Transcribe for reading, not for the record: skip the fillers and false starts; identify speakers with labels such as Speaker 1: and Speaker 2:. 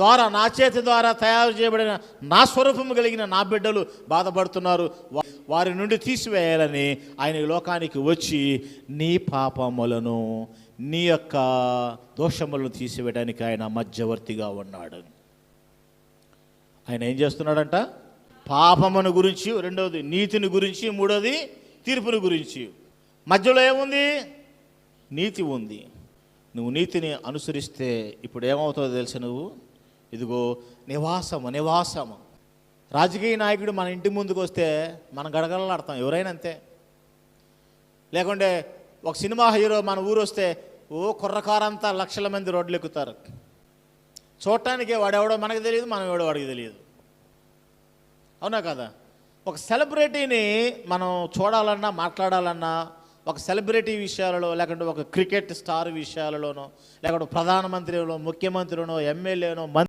Speaker 1: ద్వారా, నా చేతి ద్వారా తయారు చేయబడిన నా స్వరూపము కలిగిన నా బిడ్డలు బాధపడుతున్నారు, వారి నుండి తీసివేయాలని ఆయన ఈ లోకానికి వచ్చి నీ పాపములను, నీ యొక్క దోషములను తీసివేయడానికి ఆయన మధ్యవర్తిగా ఉన్నాడు. ఆయన ఏం చేస్తున్నాడంట? పాపమును గురించి, రెండవది నీతిని గురించి, మూడవది తీర్పుని గురించి. మధ్యలో ఏముంది? నీతి ఉంది. నువ్వు నీతిని అనుసరిస్తే ఇప్పుడు ఏమవుతుందో తెలుసు? నువ్వు ఇదిగో నివాసము. రాజకీయ నాయకుడు మన ఇంటి ముందుకు వస్తే మనం గడగడలాడతాం, ఎవరైనా అంతే. లేకుంటే ఒక సినిమా హీరో మన ఊరు వస్తే కుర్రకారంతా లక్షల మంది రోడ్లు ఎక్కుతారు. చూడటానికి వాడెవడో మనకు తెలియదు, మనం ఎవడో వాడికి తెలియదు. అవునా కదా? ఒక సెలబ్రిటీని మనం చూడాలన్నా, మాట్లాడాలన్నా, ఒక సెలబ్రిటీ విషయాలలో, లేకుంటే ఒక క్రికెట్ స్టార్ విషయాలలోనో, లేకుంటే ప్రధానమంత్రిలో, ముఖ్యమంత్రినో, ఎమ్మెల్యేనో,